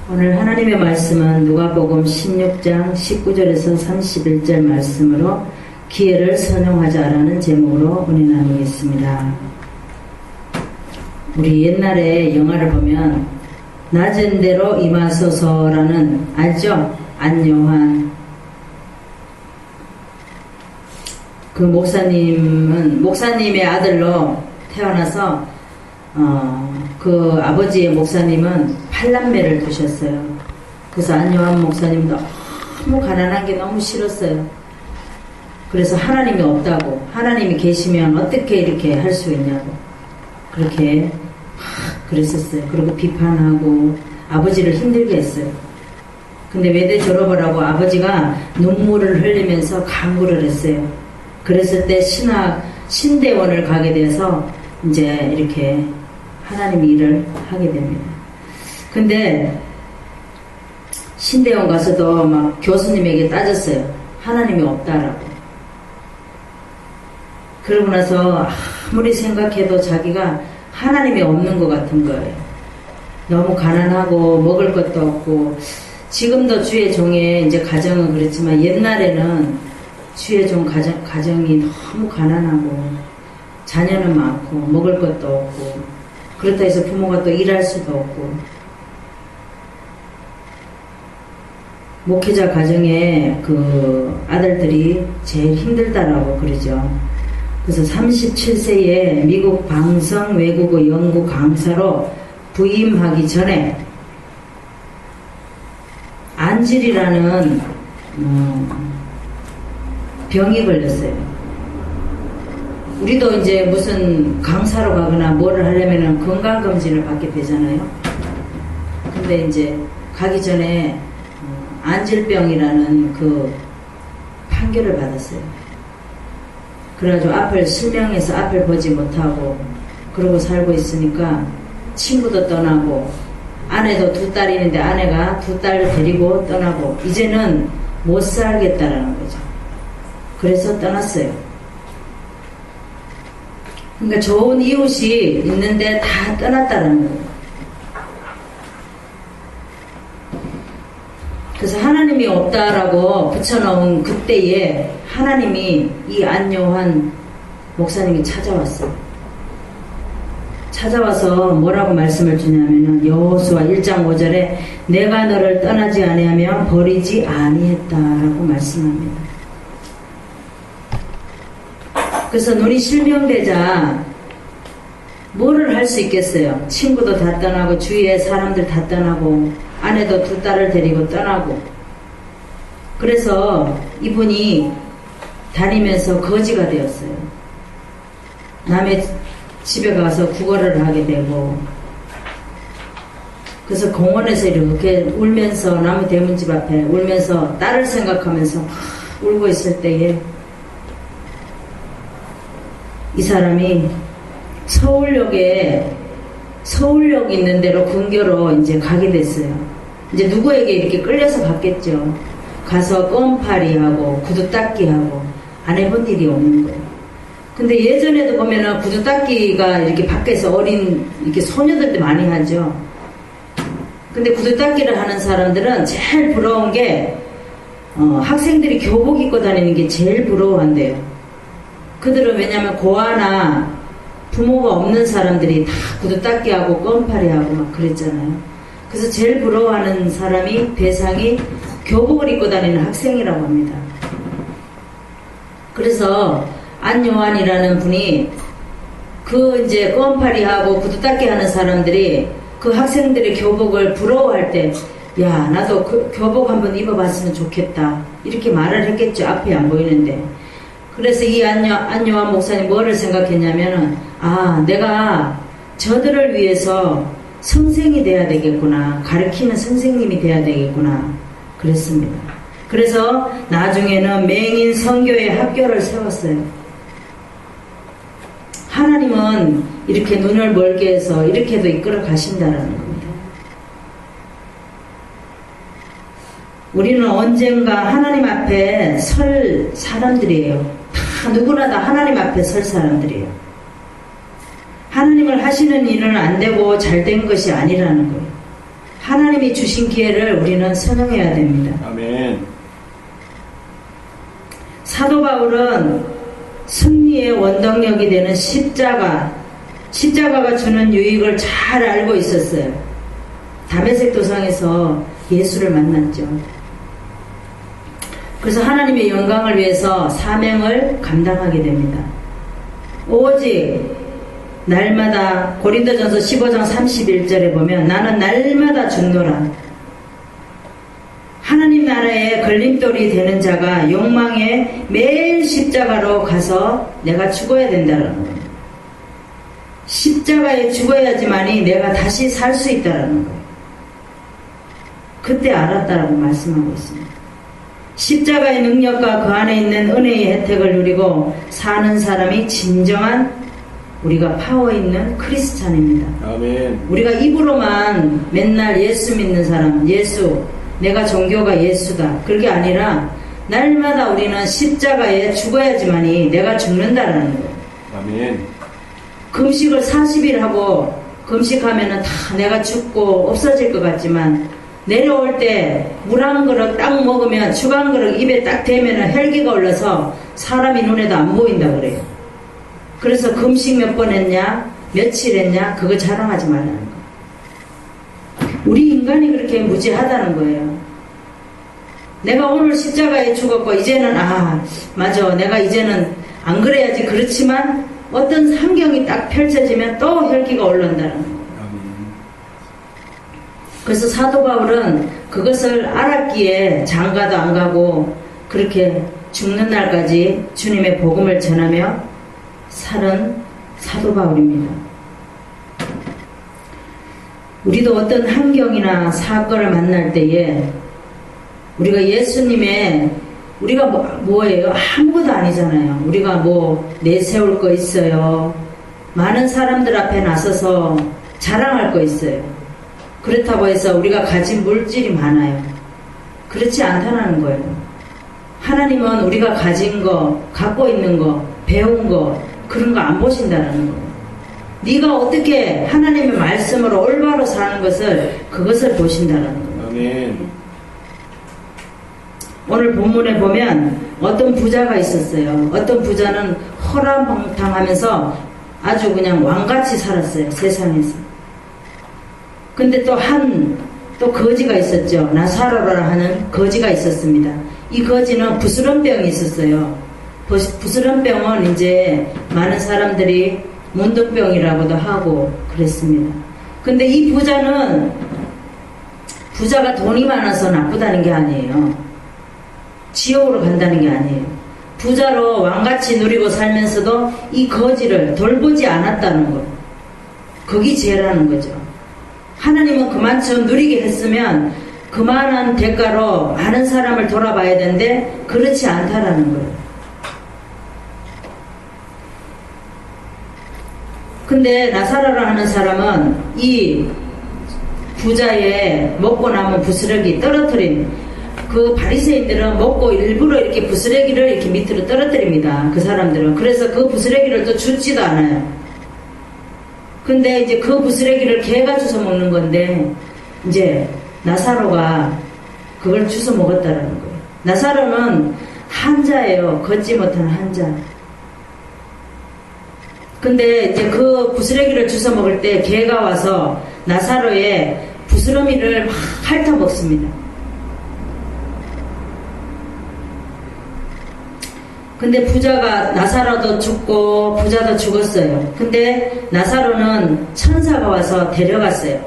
오늘 하나님의 말씀은 누가복음 16장 19절에서 31절 말씀으로 기회를 선용하자라는 제목으로 은혜 나누겠습니다. 우리 옛날에 영화를 보면 낮은 대로 임하소서라는 알죠? 안요한 그 목사님의 아들로 태어나서 그 아버지의 목사님은 8남매를 두셨어요. 그래서 안요한 목사님 너무 가난한 게 너무 싫었어요. 그래서 하나님이 없다고, 하나님이 계시면 어떻게 이렇게 할 수 있냐고 그렇게 그랬었어요. 그리고 비판하고 아버지를 힘들게 했어요. 근데 외대 졸업을 하고 아버지가 눈물을 흘리면서 간구를 했어요. 그랬을 때 신대원을 가게 돼서 이제 이렇게 하나님 일을 하게 됩니다. 근데 신대원 가서도 막 교수님에게 따졌어요. 하나님이 없다라고. 그러고 나서 아무리 생각해도 자기가 하나님이 없는 것 같은 거예요. 너무 가난하고 먹을 것도 없고, 지금도 주의 종의 이제 가정은 그렇지만 옛날에는 주의 종 가정이 너무 가난하고 자녀는 많고 먹을 것도 없고, 그렇다 해서 부모가 또 일할 수도 없고, 목회자 가정에 그 아들들이 제일 힘들다라고 그러죠. 그래서 37세에 미국 방성 외국어 연구 강사로 부임하기 전에 안질이라는 병이 걸렸어요. 우리도 이제 무슨 강사로 가거나 뭐를 하려면 건강검진을 받게 되잖아요. 근데 이제 가기 전에 안질병이라는 그 판결을 받았어요. 그래가지고 실명해서 앞을 보지 못하고 그러고 살고 있으니까 친구도 떠나고, 아내도 2딸이 있는데 아내가 2딸을 데리고 떠나고 이제는 못 살겠다라는 거죠. 그래서 떠났어요. 그러니까 좋은 이웃이 있는데 다 떠났다라는 거예요. 그래서 하나님이 없다라고 붙여놓은 그때에 하나님이 이 안요한 목사님이 찾아왔어요. 찾아와서 뭐라고 말씀을 주냐면은 여호수아 1장 5절에 내가 너를 떠나지 아니하며 버리지 아니했다라고 말씀합니다. 그래서 눈이 실명되자 뭐를 할 수 있겠어요? 친구도 다 떠나고 주위의 사람들 다 떠나고 아내도 2딸을 데리고 떠나고, 그래서 이분이 다니면서 거지가 되었어요. 남의 집에 가서 구걸을 하게 되고, 그래서 공원에서 이렇게 울면서 나무 대문집 앞에 울면서 딸을 생각하면서 울고 있을 때에 이 사람이 서울역 있는 데로 근교로 이제 가게 됐어요. 이제 누구에게 이렇게 끌려서 갔겠죠. 가서 껌파리하고 구두 닦기하고 안 해본 일이 없는 거예요. 근데 예전에도 보면은 구두 닦기가 이렇게 밖에서 어린 이렇게 소녀들도 많이 하죠. 근데 구두 닦기를 하는 사람들은 제일 부러운 게 학생들이 교복 입고 다니는 게 제일 부러워한대요. 그들은 왜냐면 고아나 부모가 없는 사람들이 다 구두 닦기하고 껌파리하고 막 그랬잖아요. 그래서 제일 부러워하는 대상이 교복을 입고 다니는 학생이라고 합니다. 그래서 안요한이라는 분이 그 이제 껌파리하고 구두 닦기 하는 사람들이 그 학생들의 교복을 부러워할 때, 야, 나도 그 교복 한번 입어봤으면 좋겠다, 이렇게 말을 했겠죠. 앞이 안 보이는데. 그래서 이 안요한 목사님 뭐를 생각했냐면은, 내가 저들을 위해서 선생이 돼야 되겠구나, 가르치는 선생님이 돼야 되겠구나 그랬습니다. 그래서 나중에는 맹인 선교의 학교를 세웠어요. 하나님은 이렇게 눈을 멀게 해서 이렇게도 이끌어 가신다라는 겁니다. 우리는 언젠가 하나님 앞에 설 사람들이에요. 누구나 다 하나님 앞에 설 사람들이에요. 하나님을 하시는 일은 안 되고 잘된 것이 아니라는 거예요. 하나님이 주신 기회를 우리는 선용해야 됩니다. 아멘. 사도 바울은 승리의 원동력이 되는 십자가가 주는 유익을 잘 알고 있었어요. 다메섹 도상에서 예수를 만났죠. 그래서 하나님의 영광을 위해서 사명을 감당하게 됩니다. 오직 날마다 고린도전서 15장 31절에 보면 나는 날마다 죽노라. 하나님 나라의 걸림돌이 되는 자가 욕망에 매일 십자가로 가서 내가 죽어야 된다는 거예요. 십자가에 죽어야지만이 내가 다시 살 수 있다는 거예요. 그때 알았다라고 말씀하고 있습니다. 십자가의 능력과 그 안에 있는 은혜의 혜택을 누리고 사는 사람이 진정한 우리가 파워 있는 크리스찬입니다. 아멘. 우리가 입으로만 맨날 예수 믿는 사람, 예수, 내가 종교가 예수다, 그게 아니라 날마다 우리는 십자가에 죽어야지만이 내가 죽는다라는 거예요. 아멘. 금식을 40일 하고 금식하면은 다 내가 죽고 없어질 것 같지만 내려올 때 물 한 그릇 딱 먹으면 죽 한 그릇 입에 딱 대면은 혈기가 올라서 사람이 눈에도 안 보인다 그래요. 그래서 금식 몇 번 했냐, 며칠 했냐, 그거 자랑하지 말라는 거예요. 우리 인간이 그렇게 무지하다는 거예요. 내가 오늘 십자가에 죽었고 이제는 맞아, 내가 이제는 안 그래야지. 그렇지만 어떤 환경이 딱 펼쳐지면 또 혈기가 올라온다는 거예요. 그래서 사도 바울은 그것을 알았기에 장가도 안 가고 그렇게 죽는 날까지 주님의 복음을 전하며 사는 사도 바울입니다. 우리도 어떤 환경이나 사건을 만날 때에 우리가 예수님의 우리가 뭐예요? 아무것도 아니잖아요. 우리가 뭐 내세울 거 있어요. 많은 사람들 앞에 나서서 자랑할 거 있어요. 그렇다고 해서 우리가 가진 물질이 많아요. 그렇지 않다는 거예요. 하나님은 우리가 가진 거, 갖고 있는 거, 배운 거, 그런 거 안 보신다는 거예요. 네가 어떻게 하나님의 말씀으로 올바로 사는 것을, 그것을 보신다는 거예요. 아멘. 오늘 본문에 보면 어떤 부자가 있었어요. 어떤 부자는 허랑방탕하면서 아주 그냥 왕같이 살았어요. 세상에서. 근데 또 거지가 있었죠. 나사로라 하는 거지가 있었습니다. 이 거지는 부스럼병이 있었어요. 부스럼병은 이제 많은 사람들이 문둥병이라고도 하고 그랬습니다. 근데 이 부자가 돈이 많아서 나쁘다는 게 아니에요. 지옥으로 간다는 게 아니에요. 부자로 왕같이 누리고 살면서도 이 거지를 돌보지 않았다는 것. 그게 죄라는 거죠. 하나님은 그만큼 누리게 했으면 그만한 대가로 많은 사람을 돌아봐야 되는데 그렇지 않다라는 거예요. 근데 나사로라 하는 사람은 이 부자의 먹고 남은 부스러기 떨어뜨린 그 바리새인들은 먹고 일부러 이렇게 부스러기를 이렇게 밑으로 떨어뜨립니다. 그 사람들은. 그래서 그 부스러기를 또 줍지도 않아요. 근데 이제 그 부스러기를 개가 주워 먹는 건데 이제 나사로가 그걸 주워 먹었다라는 거예요. 나사로는 한자예요. 걷지 못하는 한자. 근데 이제 그 부스러기를 주워 먹을 때 개가 와서 나사로의 부스러미를 막 핥아 먹습니다. 근데 부자가 나사로도 죽고 부자도 죽었어요. 근데 나사로는 천사가 와서 데려갔어요.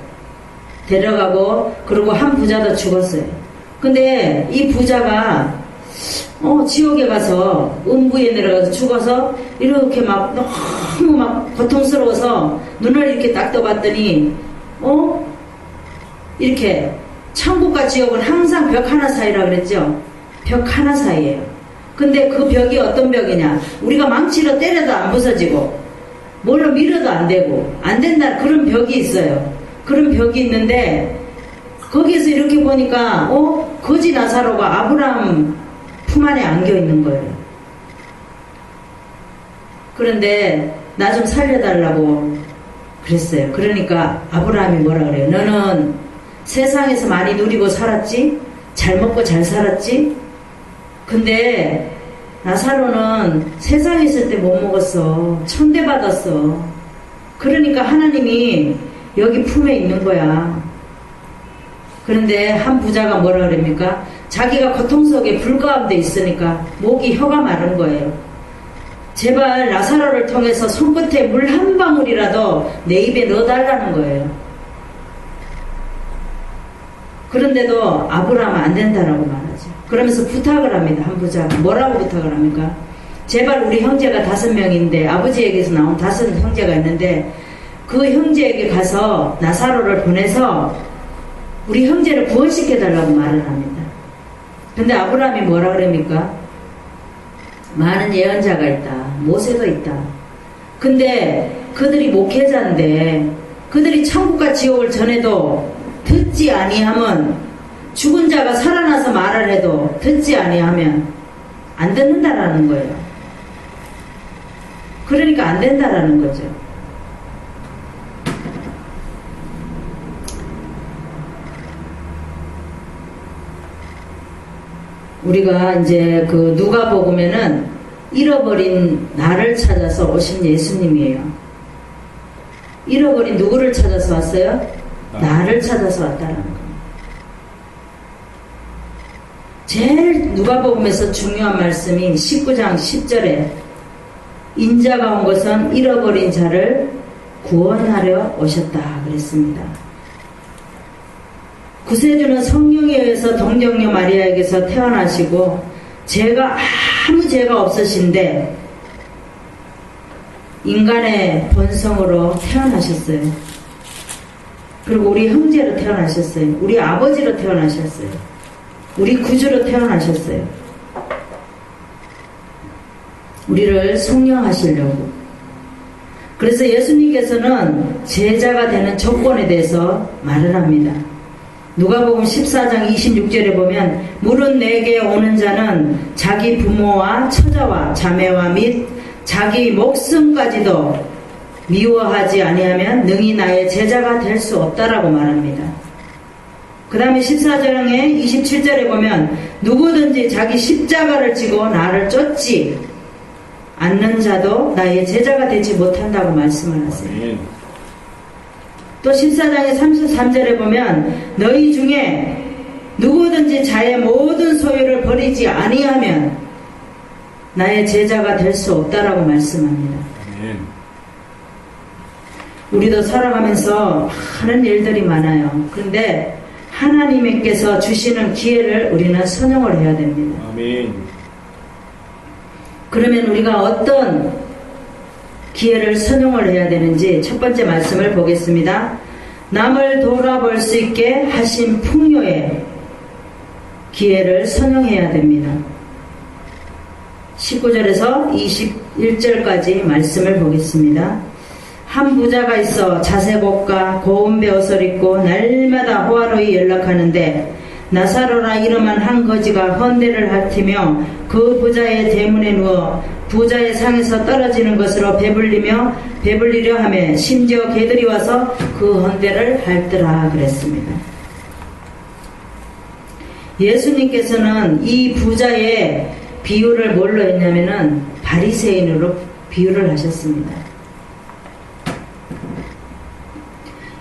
데려가고 그리고 한 부자도 죽었어요. 근데 이 부자가 지옥에 가서 음부에 내려가서 죽어서 이렇게 막 너무 막 고통스러워서 눈을 이렇게 딱 떠봤더니 이렇게 천국과 지옥은 항상 벽 하나 사이라 그랬죠. 벽 하나 사이예요. 근데 그 벽이 어떤 벽이냐, 우리가 망치로 때려도 안 부서지고 뭘로 밀어도 안 되고 안 된다, 그런 벽이 있어요. 그런 벽이 있는데 거기에서 이렇게 보니까 거지 나사로가 아브라함 품 안에 안겨 있는 거예요. 그런데 나 좀 살려달라고 그랬어요. 그러니까 아브라함이 뭐라 그래요? 너는 세상에서 많이 누리고 살았지? 잘 먹고 잘 살았지? 근데 나사로는 세상에 있을 때 못 먹었어. 천대받았어. 그러니까 하나님이 여기 품에 있는 거야. 그런데 한 부자가 뭐라 그럽니까? 자기가 고통 속에 불 가운데 있으니까 목이 혀가 마른 거예요. 제발 나사로를 통해서 손끝에 물 한 방울이라도 내 입에 넣어달라는 거예요. 그런데도 아브라함은 안 된다라고 말하죠. 그러면서 부탁을 합니다. 한 부자가. 뭐라고 부탁을 합니까? 제발 우리 형제가 5명인데 아버지에게서 나온 5 형제가 있는데 그 형제에게 가서 나사로를 보내서 우리 형제를 구원시켜달라고 말을 합니다. 근데 아브라함이 뭐라 그럽니까? 많은 예언자가 있다. 모세도 있다. 근데 그들이 목회자인데 그들이 천국과 지옥을 전해도 듣지 아니하면 죽은 자가 살아나서 말을 해도 듣지 아니하면 안 듣는다라는 거예요. 그러니까 안 된다라는 거죠. 우리가 이제 그 누가복음에는 잃어버린 나를 찾아서 오신 예수님이에요. 잃어버린 누구를 찾아서 왔어요? 나를 찾아서 왔다는 겁니다. 제일 누가복음에서 중요한 말씀이 19장 10절에 인자가 온 것은 잃어버린 자를 구원하려 오셨다 그랬습니다. 구세주는 성령에 의해서 동정녀 마리아에게서 태어나시고 아무 죄가 없으신데 인간의 본성으로 태어나셨어요. 그리고 우리 형제로 태어나셨어요. 우리 아버지로 태어나셨어요. 우리 구주로 태어나셨어요. 우리를 속량하시려고. 그래서 예수님께서는 제자가 되는 조건에 대해서 말을 합니다. 누가복음 14장 26절에 보면 물은 내게 오는 자는 자기 부모와 처자와 자매와 및 자기 목숨까지도 미워하지 아니하면 능히 나의 제자가 될 수 없다라고 말합니다. 그 다음에 14장의 27절에 보면 누구든지 자기 십자가를 지고 나를 쫓지 않는 자도 나의 제자가 되지 못한다고 말씀을 하세요. 또 14장의 33절에 보면 너희 중에 누구든지 자의 모든 소유를 버리지 아니하면 나의 제자가 될 수 없다라고 말씀합니다. 우리도 살아가면서 하는 일들이 많아요. 그런데 하나님께서 주시는 기회를 우리는 선용을 해야 됩니다. 아멘. 그러면 우리가 어떤 기회를 선용을 해야 되는지 첫 번째 말씀을 보겠습니다. 남을 돌아볼 수 있게 하신 풍요의 기회를 선용해야 됩니다. 19절에서 21절까지 말씀을 보겠습니다. 한 부자가 있어 자색옷과 고운 베옷을 입고 날마다 호화로이 연락하는데 나사로라 이름한 한 거지가 헌대를 핥으며 그 부자의 대문에 누워 부자의 상에서 떨어지는 것으로 배불리려 하며 심지어 개들이 와서 그 헌대를 핥더라 그랬습니다. 예수님께서는 이 부자의 비유를 뭘로 했냐면은 바리새인으로 비유를 하셨습니다.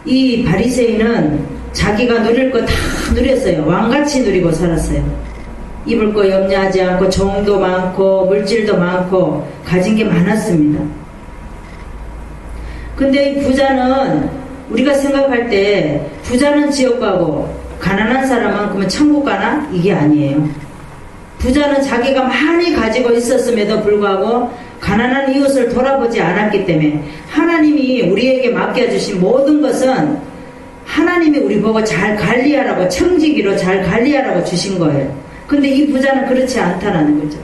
이 바리새인은 자기가 누릴 거 다 누렸어요. 왕같이 누리고 살았어요. 입을 거 염려하지 않고 정도 많고 물질도 많고 가진 게 많았습니다. 근데 이 부자는 우리가 생각할 때 부자는 지옥 가고 가난한 사람은 그러면 천국 가나? 이게 아니에요. 부자는 자기가 많이 가지고 있었음에도 불구하고 가난한 이웃을 돌아보지 않았기 때문에 하나님이 우리에게 맡겨주신 모든 것은 하나님이 우리 보고 잘 관리하라고 청지기로 잘 관리하라고 주신 거예요. 근데 이 부자는 그렇지 않다라는 거죠.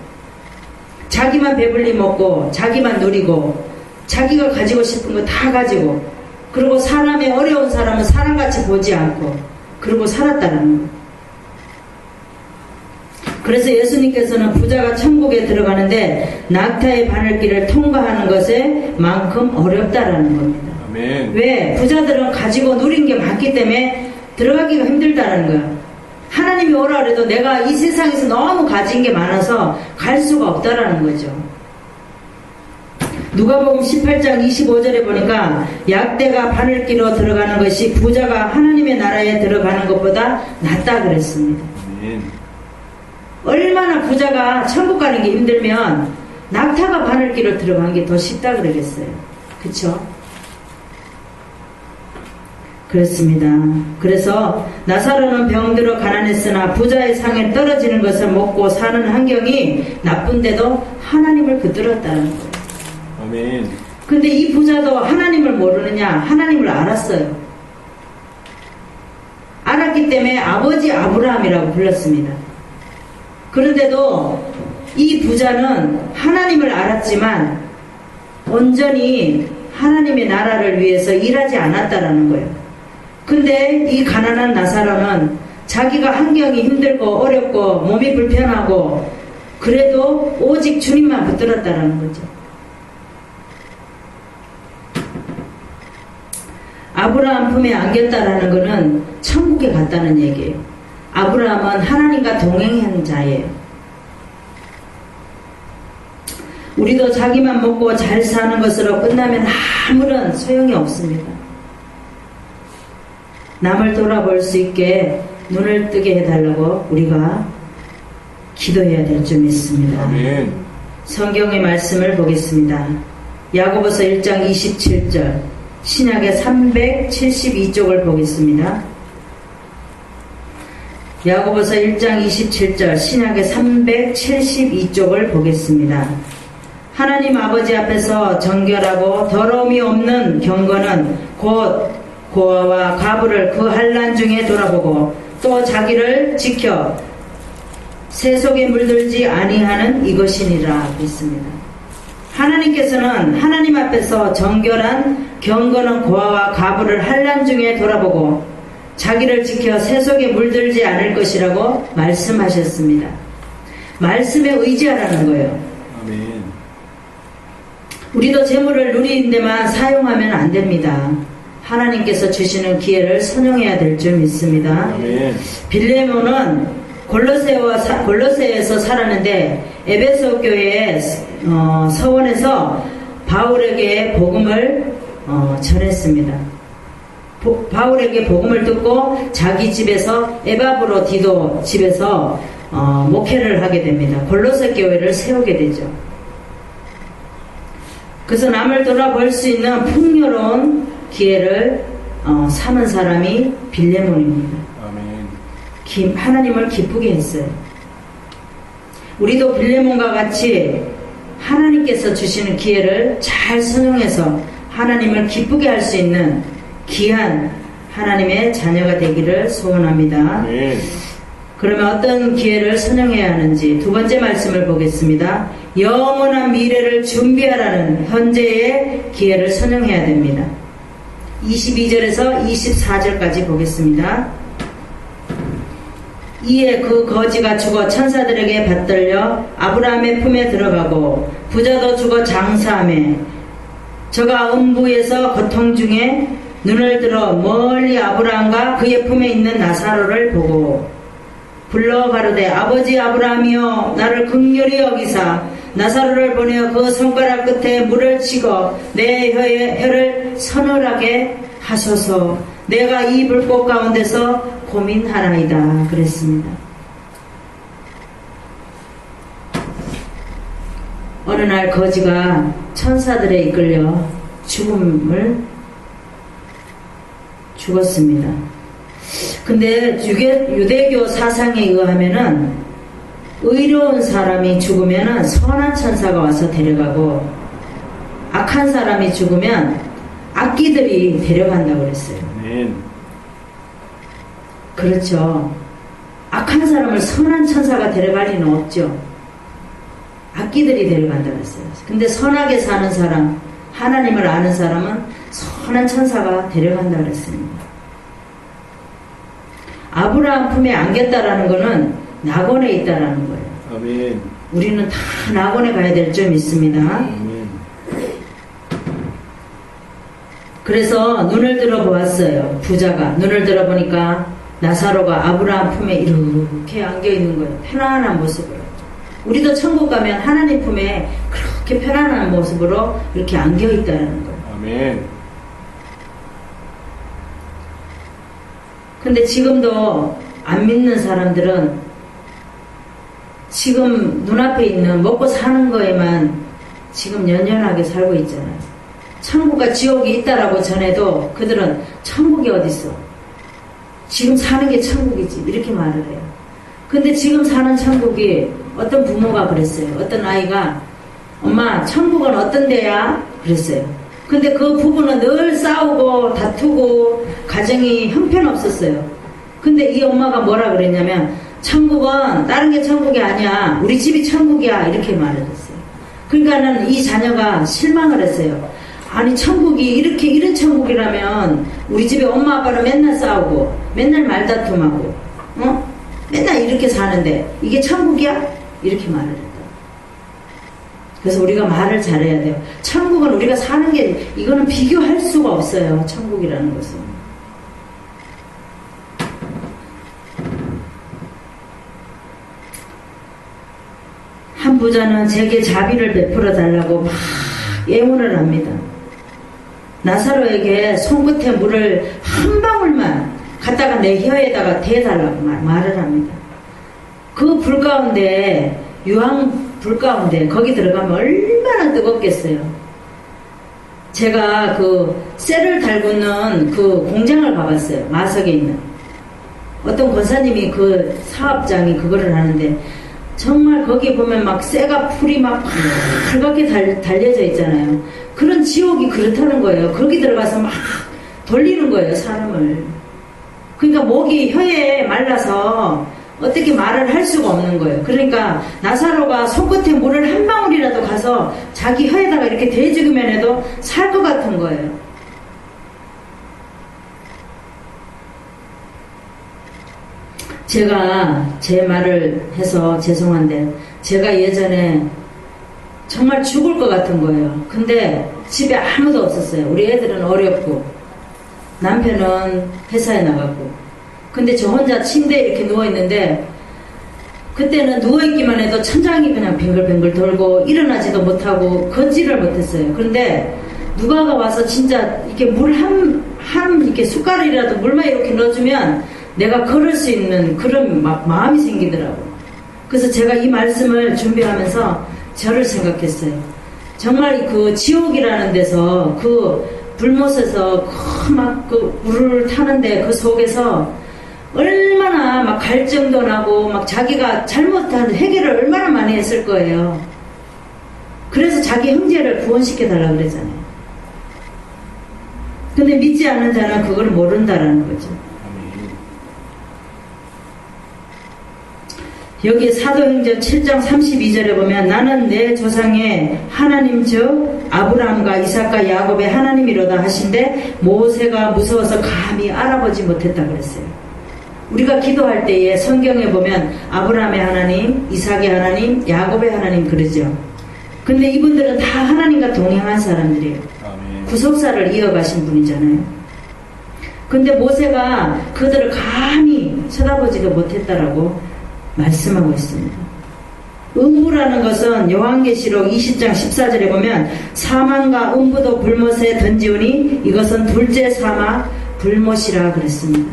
자기만 배불리 먹고 자기만 누리고 자기가 가지고 싶은 거 다 가지고 그리고 사람의 어려운 사람은 사람같이 보지 않고 그러고 살았다는 거예요. 그래서 예수님께서는 부자가 천국에 들어가는데 낙타의 바늘길을 통과하는 것에 만큼 어렵다라는 겁니다. 아멘. 왜? 부자들은 가지고 누린 게 많기 때문에 들어가기가 힘들다는 거야. 하나님이 오라 그래도 내가 이 세상에서 너무 가진 게 많아서 갈 수가 없다라는 거죠. 누가복음 18장 25절에 보니까 약대가 바늘 끼러 들어가는 것이 부자가 하나님의 나라에 들어가는 것보다 낫다 그랬습니다. 얼마나 부자가 천국 가는 게 힘들면 낙타가 바늘 끼러 들어간 게 더 쉽다 그러겠어요. 그쵸? 그렇습니다. 그래서 나사로는 병들어 가난했으나 부자의 상에 떨어지는 것을 먹고 사는 환경이 나쁜데도 하나님을 붙들었다는 거예요. 아멘. 근데 이 부자도 하나님을 모르느냐? 하나님을 알았어요. 알았기 때문에 아버지 아브라함이라고 불렀습니다. 그런데도 이 부자는 하나님을 알았지만 온전히 하나님의 나라를 위해서 일하지 않았다라는 거예요. 근데 이 가난한 나사로는 자기가 환경이 힘들고 어렵고 몸이 불편하고 그래도 오직 주님만 붙들었다라는 거죠. 아브라함 품에 안겼다라는 것은 천국에 갔다는 얘기예요. 아브라함은 하나님과 동행한 자예요. 우리도 자기만 먹고 잘 사는 것으로 끝나면 아무런 소용이 없습니다. 남을 돌아볼 수 있게 눈을 뜨게 해달라고 우리가 기도해야 될 줄 믿습니다. 아멘. 성경의 말씀을 보겠습니다. 야고보서 1장 27절 신약의 372쪽을 보겠습니다. 야고보서 1장 27절 신약의 372쪽을 보겠습니다. 하나님 아버지 앞에서 정결하고 더러움이 없는 경건은 곧 고아와 가부를 그 환난 중에 돌아보고 또 자기를 지켜 새 속에 물들지 아니하는 이것이니라 믿습니다. 하나님께서는 하나님 앞에서 정결한 경건한 고아와 가부를 환난 중에 돌아보고 자기를 지켜 새 속에 물들지 않을 것이라고 말씀하셨습니다. 말씀에 의지하라는 거예요. 아멘. 우리도 재물을 누리는 데만 사용하면 안 됩니다. 하나님께서 주시는 기회를 선용해야 될 줄 믿습니다. 아멘. 빌레몬은 골로새에서 살았는데 에베소 교회의 서원에서 바울에게 복음을 전했습니다. 바울에게 복음을 듣고 자기 집에서 에바브로디도 집에서 목회를 하게 됩니다. 골로새 교회를 세우게 되죠. 그래서 남을 돌아볼 수 있는 풍요로운 기회를 삼은 사람이 빌레몬입니다. 아멘. 하나님을 기쁘게 했어요. 우리도 빌레몬과 같이 하나님께서 주시는 기회를 잘 선용해서 하나님을 기쁘게 할 수 있는 귀한 하나님의 자녀가 되기를 소원합니다. 아멘. 그러면 어떤 기회를 선용해야 하는지 두 번째 말씀을 보겠습니다. 영원한 미래를 준비하라는 현재의 기회를 선용해야 됩니다. 22절에서 24절까지 보겠습니다. 이에 그 거지가 죽어 천사들에게 받들려 아브라함의 품에 들어가고 부자도 죽어 장사하매 저가 음부에서 고통 중에 눈을 들어 멀리 아브라함과 그의 품에 있는 나사로를 보고 불러 가로되 아버지 아브라함이여 나를 긍휼히 여기사 나사로를 보내어 그 손가락 끝에 물을 치고 내 혀를 서늘하게 하소서. 내가 이 불꽃 가운데서 고민하나이다 그랬습니다. 어느 날 거지가 천사들에 이끌려 죽었습니다. 근데 유대교 사상에 의하면은 의로운 사람이 죽으면 선한 천사가 와서 데려가고 악한 사람이 죽으면 악귀들이 데려간다고 그랬어요. 아멘. 그렇죠. 악한 사람을 선한 천사가 데려갈 리는 없죠. 악귀들이 데려간다고 했어요. 근데 선하게 사는 사람, 하나님을 아는 사람은 선한 천사가 데려간다고 그랬습니다. 아브라함 품에 안겼다라는 것은 낙원에 있다라는 거예요. 아멘. 우리는 다 낙원에 가야 될 줄 믿습니다. 아멘. 그래서 눈을 들어 보았어요. 부자가 눈을 들어 보니까 나사로가 아브라함 품에 이렇게 안겨 있는 거예요. 편안한 모습으로. 우리도 천국 가면 하나님 품에 그렇게 편안한 모습으로 이렇게 안겨 있다는 거예요. 아멘. 근데 지금도 안 믿는 사람들은 지금 눈앞에 있는 먹고 사는 거에만 지금 연연하게 살고 있잖아요. 천국과 지옥이 있다라고 전해도 그들은 천국이 어딨어? 지금 사는 게 천국이지 이렇게 말을 해요. 근데 지금 사는 천국이 어떤 부모가 그랬어요. 어떤 아이가 엄마 천국은 어떤 데야? 그랬어요. 근데 그 부부는 늘 싸우고 다투고 가정이 형편없었어요. 근데 이 엄마가 뭐라 그랬냐면 천국은 다른 게 천국이 아니야. 우리 집이 천국이야. 이렇게 말을 했어요. 그러니까는 이 자녀가 실망을 했어요. 아니 천국이 이렇게 이런 천국이라면 우리 집에 엄마 아빠는 맨날 싸우고 맨날 말다툼하고 맨날 이렇게 사는데 이게 천국이야? 이렇게 말을 했다. 그래서 우리가 말을 잘해야 돼요. 천국은 우리가 사는 게 이거는 비교할 수가 없어요. 천국이라는 것은. 한 부자는 제게 자비를 베풀어 달라고 막 예문을 합니다. 나사로에게 손끝에 물을 한 방울만 갖다가 내 혀에다가 대달라고 말을 합니다. 그 불 가운데 유황 불 가운데 거기 들어가면 얼마나 뜨겁겠어요. 제가 그 쇠를 달구는 그 공장을 가봤어요. 마석에 있는 어떤 권사님이 그 사업장이 그거를 하는데 정말 거기 보면 막 쇠가 풀이 막 빨갛게 달려져 있잖아요. 그런 지옥이 그렇다는 거예요. 거기 들어가서 막 돌리는 거예요, 사람을. 그러니까 목이 혀에 말라서 어떻게 말을 할 수가 없는 거예요. 그러니까 나사로가 손끝에 물을 한 방울이라도 가서 자기 혀에다가 이렇게 대주기만 해도 살 것 같은 거예요. 제가 제 말을 해서 죄송한데 제가 예전에 정말 죽을 것 같은 거예요. 근데 집에 아무도 없었어요. 우리 애들은 어렵고 남편은 회사에 나갔고 근데 저 혼자 침대에 이렇게 누워있는데 그때는 누워있기만 해도 천장이 그냥 뱅글뱅글 돌고 일어나지도 못하고 걷지를 못했어요. 그런데 누가가 와서 진짜 이렇게 물 한 이렇게 숟가락이라도 물만 이렇게 넣어주면 내가 걸을 수 있는 그런 마음이 생기더라고요. 그래서 제가 이 말씀을 준비하면서 저를 생각했어요. 정말 그 지옥이라는 데서 그 불못에서 막 그 물을 타는데 그 속에서 얼마나 막 갈증도 나고 막 자기가 잘못한 해결을 얼마나 많이 했을 거예요. 그래서 자기 형제를 구원시켜 달라고 그러잖아요. 근데 믿지 않는 자는 그걸 모른다라는 거죠. 여기 사도행전 7장 32절에 보면 나는 내 조상의 하나님 즉 아브라함과 이삭과 야곱의 하나님이로다 하신데 모세가 무서워서 감히 알아보지 못했다 그랬어요. 우리가 기도할 때에 성경에 보면 아브라함의 하나님, 이삭의 하나님, 야곱의 하나님 그러죠. 근데 이분들은 다 하나님과 동행한 사람들이에요. 아멘. 구속사를 이어가신 분이잖아요. 근데 모세가 그들을 감히 쳐다보지도 못했다라고 말씀하고 있습니다. 음부라는 것은 요한계시록 20장 14절에 보면 사망과 음부도 불못에 던지우니 이것은 둘째 사막 불못이라 그랬습니다.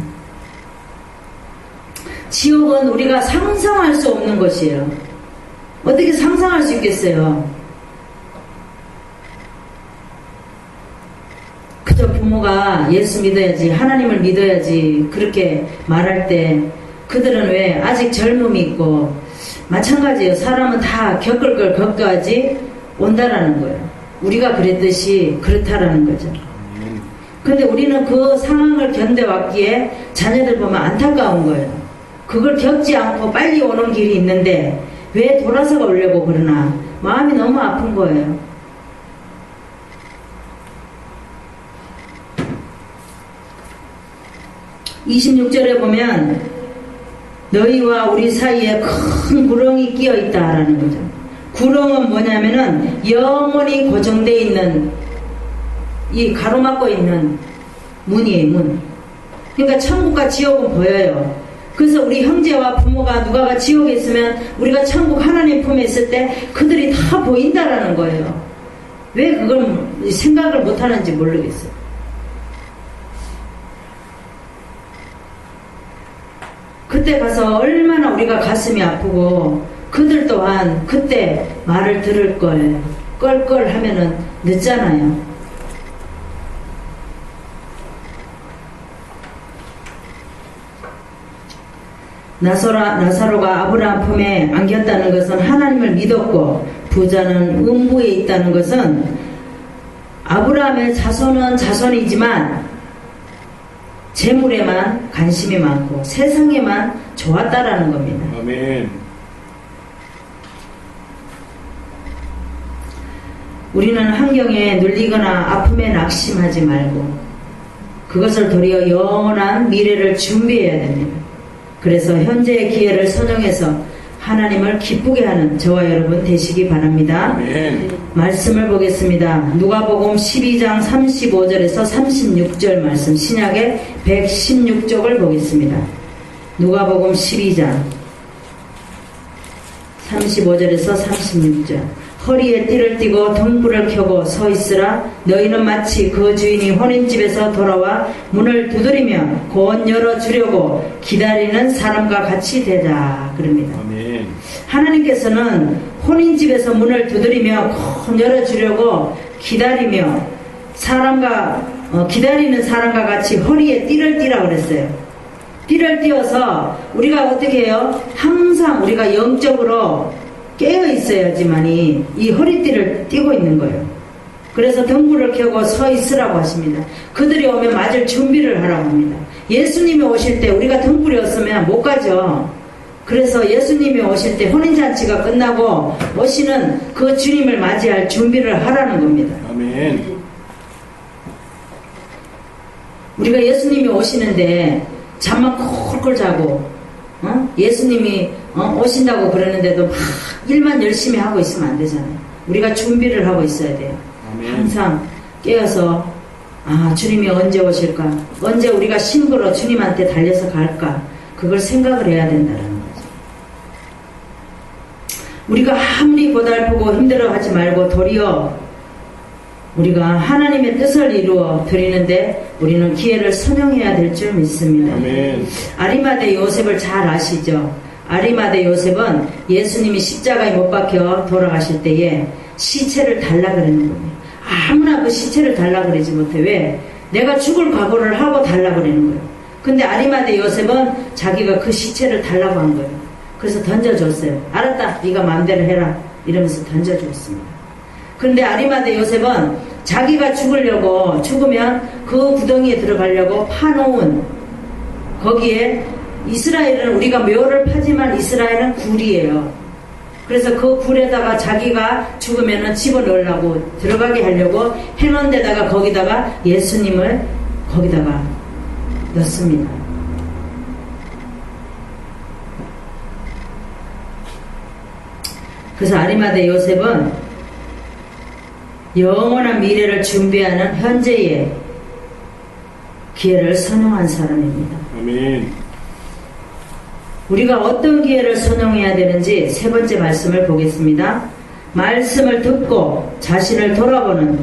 지옥은 우리가 상상할 수 없는 것이에요. 어떻게 상상할 수 있겠어요? 그저 부모가 예수 믿어야지 하나님을 믿어야지 그렇게 말할 때 그들은 왜 아직 젊음이 있고 마찬가지예요. 사람은 다 겪을 걸 겪어야지 온다라는 거예요. 우리가 그랬듯이 그렇다라는 거죠. 근데 우리는 그 상황을 견뎌왔기에 자녀들 보면 안타까운 거예요. 그걸 겪지 않고 빨리 오는 길이 있는데 왜 돌아서 오려고 그러나 마음이 너무 아픈 거예요. (26절에) 보면 너희와 우리 사이에 큰 구렁이 끼어 있다라는 거죠. 구렁은 뭐냐면은 영원히 고정되어 있는 이 가로막고 있는 문이에요, 문. 그러니까 천국과 지옥은 보여요. 그래서 우리 형제와 부모가 누가가 지옥에 있으면 우리가 천국 하나님 품에 있을 때 그들이 다 보인다라는 거예요. 왜 그걸 생각을 못하는지 모르겠어요. 그때 가서 얼마나 우리가 가슴이 아프고 그들 또한 그때 말을 들을 거예요. 껄껄 하면은 늦잖아요. 나사로가 아브라함 품에 안겼다는 것은 하나님을 믿었고 부자는 음부에 있다는 것은 아브라함의 자손은 자손이지만 재물에만 관심이 많고 세상에만 좋았다라는 겁니다. 아멘. 우리는 환경에 눌리거나 아픔에 낙심하지 말고 그것을 도리어 영원한 미래를 준비해야 됩니다. 그래서 현재의 기회를 선용해서 하나님을 기쁘게 하는 저와 여러분 되시기 바랍니다. 아멘. 말씀을 보겠습니다. 누가복음 12장 35절에서 36절 말씀, 신약의 116쪽을 보겠습니다. 누가복음 12장 35절에서 36절. 허리에 띠를 띠고 등불을 켜고 서 있으라. 너희는 마치 그 주인이 혼인집에서 돌아와 문을 두드리며 곧 열어주려고 기다리는 사람과 같이 되자. 그럽니다. 아멘. 하나님께서는 혼인집에서 문을 두드리며 곧 열어주려고 기다리며 기다리는 사람과 같이 허리에 띠를 띠라 그랬어요. 띠를 띄어서 우리가 어떻게 해요? 항상 우리가 영적으로 깨어 있어야지만이 이 허리띠를 띠고 있는 거예요. 그래서 등불을 켜고 서 있으라고 하십니다. 그들이 오면 맞을 준비를 하라고 합니다. 예수님이 오실 때 우리가 등불이 없으면 못 가죠. 그래서 예수님이 오실 때 혼인잔치가 끝나고 오시는 그 주님을 맞이할 준비를 하라는 겁니다. 아멘. 우리가 예수님이 오시는데 잠만 콜콜 자고 예수님이 오신다고 그러는데도 막 일만 열심히 하고 있으면 안 되잖아요. 우리가 준비를 하고 있어야 돼요. 아멘. 항상 깨어서 주님이 언제 오실까? 언제 우리가 신부로 주님한테 달려서 갈까? 그걸 생각을 해야 된다는 거죠. 우리가 아무리 고달프고 힘들어하지 말고 도리어 우리가 하나님의 뜻을 이루어 드리는데 우리는 기회를 선용해야 될 줄 믿습니다. 아멘. 아리마대 요셉을 잘 아시죠? 아리마대 요셉은 예수님이 십자가에 못 박혀 돌아가실 때에 시체를 달라 그러는 거예요. 아무나 그 시체를 달라 그러지 못해. 왜? 내가 죽을 각오를 하고 달라 그러는 거예요. 근데 아리마대 요셉은 자기가 그 시체를 달라고 한 거예요. 그래서 던져줬어요. 알았다, 네가 마음대로 해라 이러면서 던져줬습니다. 그런데 아리마대 요셉은 자기가 죽으면 그 구덩이에 들어가려고 파놓은 거기에 이스라엘은 우리가 묘를 파지만 이스라엘은 굴이에요. 그래서 그 굴에다가 자기가 죽으면 집어넣으려고 들어가게 하려고 해놓은 데다가 거기다가 예수님을 거기다가 넣습니다. 그래서 아리마대 요셉은 영원한 미래를 준비하는 현재의 기회를 선용한 사람입니다. 아멘. 우리가 어떤 기회를 선용해야 되는지 세 번째 말씀을 보겠습니다. 말씀을 듣고 자신을 돌아보는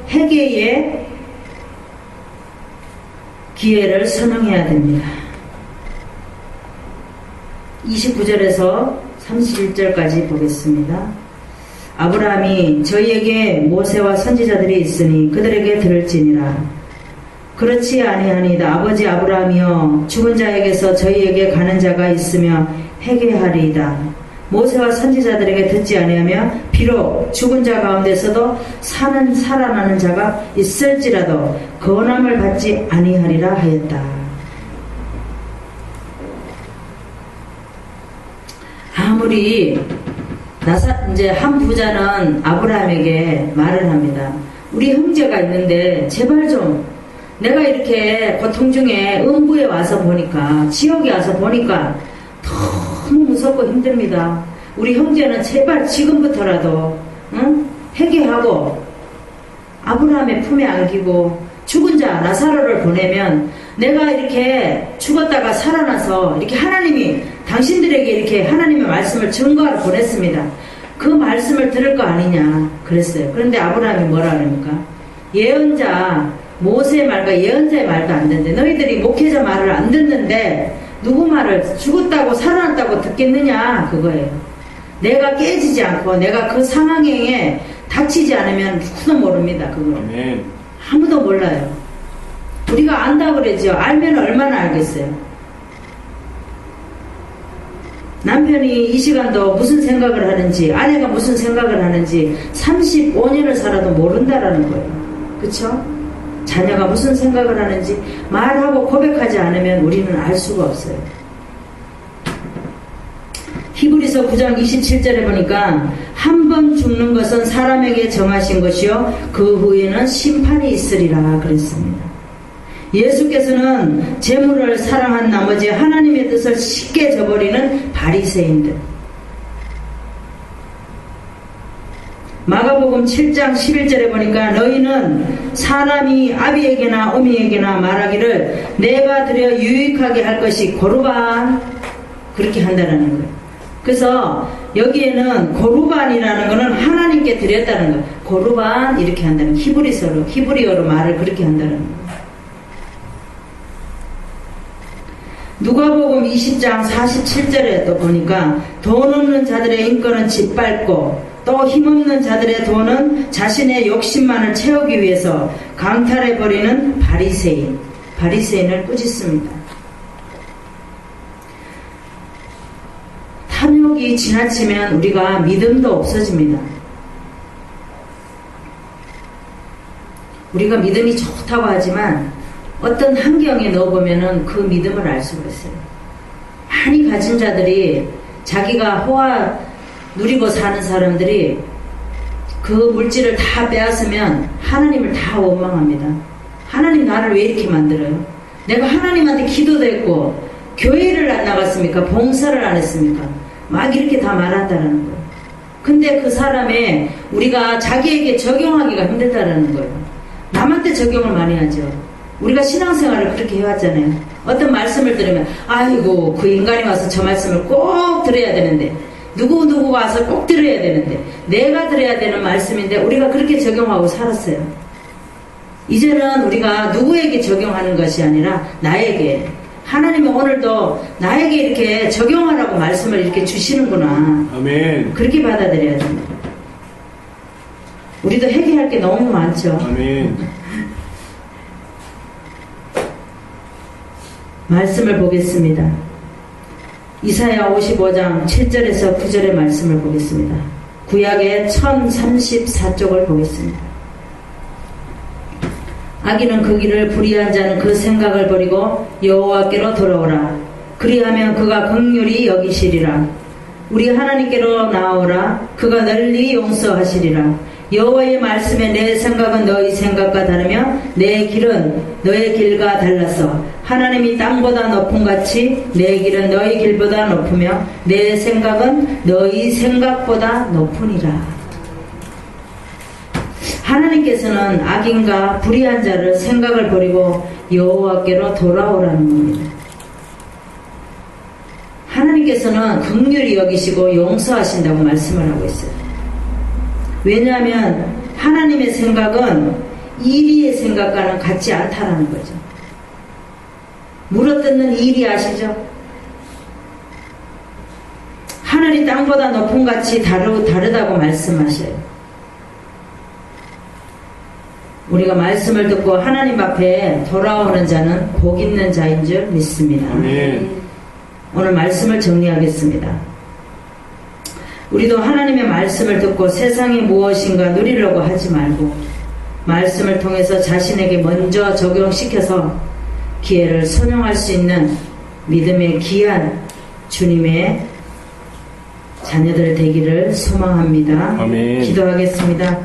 회개의 기회를 선용해야 됩니다. 29절에서 31절까지 보겠습니다. 아브라함이 저희에게 모세와 선지자들이 있으니 그들에게 들을지니라. 그렇지 아니하니이다. 아버지 아브라함이여, 죽은 자에게서 저희에게 가는 자가 있으며 회개하리이다. 모세와 선지자들에게 듣지 아니하며 비록 죽은 자 가운데서도 살아나는 자가 있을지라도 건함을 받지 아니하리라 하였다. 아무리 이제 한 부자는 아브라함에게 말을 합니다. 우리 형제가 있는데 제발 좀, 내가 이렇게 고통 중에 음부에 와서 보니까, 지옥에 와서 보니까 너무 무섭고 힘듭니다. 우리 형제는 제발 지금부터라도 회개하고 아브라함의 품에 안기고 죽은 자 나사로를 보내면 내가 이렇게 죽었다가 살아나서 이렇게 하나님이 당신들에게 이렇게 하나님의 말씀을 증거하러 보냈습니다. 그 말씀을 들을 거 아니냐 그랬어요. 그런데 아브라함이 뭐라 그럽니까? 예언자 모세의 말과 예언자의 말도 안 듣는데 너희들이 목회자 말을 안 듣는데 누구 말을 죽었다고 살아났다고 듣겠느냐 그거예요. 내가 깨지지 않고 내가 그 상황에 닥치지 않으면 누구도 모릅니다. 그거 아멘. 아무도 몰라요. 우리가 안다 그러죠. 알면 얼마나 알겠어요. 남편이 이 시간도 무슨 생각을 하는지 아내가 무슨 생각을 하는지 35년을 살아도 모른다라는 거예요. 그쵸? 자녀가 무슨 생각을 하는지 말하고 고백하지 않으면 우리는 알 수가 없어요. 히브리서 9장 27절에 보니까 한 번 죽는 것은 사람에게 정하신 것이요 그 후에는 심판이 있으리라 그랬습니다. 예수께서는 재물을 사랑한 나머지 하나님의 뜻을 쉽게 저버리는 바리새인들. 마가복음 7장 11절에 보니까 너희는 사람이 아비에게나 어미에게나 말하기를 내가 드려 유익하게 할 것이 고르반 그렇게 한다는 거예요. 그래서 여기에는 고르반이라는 것은 하나님께 드렸다는 거예요. 고르반 이렇게 한다는 거예요. 히브리어로 말을 그렇게 한다는 거예요. 누가복음 20장 47절에 또 보니까 돈 없는 자들의 인권은 짓밟고 또 힘없는 자들의 돈은 자신의 욕심만을 채우기 위해서 강탈해버리는 바리새인을 꾸짖습니다. 탐욕이 지나치면 우리가 믿음도 없어집니다. 우리가 믿음이 좋다고 하지만 어떤 환경에 넣어보면은 그 믿음을 알 수가 있어요. 많이 가진 자들이 자기가 호화 누리고 사는 사람들이 그 물질을 다 빼앗으면 하나님을 다 원망합니다. 하나님 나를 왜 이렇게 만들어요? 내가 하나님한테 기도도 했고 교회를 안 나갔습니까? 봉사를 안 했습니까? 막 이렇게 다 말한다는 거예요. 근데 그 사람의 우리가 자기에게 적용하기가 힘들다는 거예요. 남한테 적용을 많이 하죠. 우리가 신앙생활을 그렇게 해왔잖아요. 어떤 말씀을 들으면 아이고 그 인간이 와서 저 말씀을 꼭 들어야 되는데 누구 와서 꼭 들어야 되는데 내가 들어야 되는 말씀인데 우리가 그렇게 적용하고 살았어요. 이제는 우리가 누구에게 적용하는 것이 아니라 나에게 하나님은 오늘도 나에게 이렇게 적용하라고 말씀을 이렇게 주시는구나. 아멘. 그렇게 받아들여야 됩니다. 우리도 해결할 게 너무 많죠. 아멘. 말씀을 보겠습니다. 이사야 55장 7절에서 9절의 말씀을 보겠습니다. 구약의 1034쪽을 보겠습니다. 악인은 그 길을 불의한 자는 그 생각을 버리고 여호와께로 돌아오라. 그리하면 그가 긍휼히 여기시리라. 우리 하나님께로 나오라. 그가 널리 용서하시리라. 여호와의 말씀에 내 생각은 너희 생각과 다르며 내 길은 너의 길과 달라서 하나님이 땅보다 높음같이 내 길은 너희 길보다 높으며 내 생각은 너희 생각보다 높으니라. 하나님께서는 악인과 불의한 자를 생각을 버리고 여호와께로 돌아오라는 겁니다. 하나님께서는 긍휼히 여기시고 용서하신다고 말씀을 하고 있어요. 왜냐하면 하나님의 생각은 이리의 생각과는 같지 않다라는 거죠. 물어뜯는 이리 아시죠? 하늘이 땅보다 높음같이 다르다고 말씀하셔요. 우리가 말씀을 듣고 하나님 앞에 돌아오는 자는 복 있는 자인 줄 믿습니다. 아멘. 오늘 말씀을 정리하겠습니다. 우리도 하나님의 말씀을 듣고 세상이 무엇인가 누리려고 하지 말고 말씀을 통해서 자신에게 먼저 적용시켜서 기회를 선용할 수 있는 믿음의 귀한 주님의 자녀들 되기를 소망합니다. 아멘. 기도하겠습니다.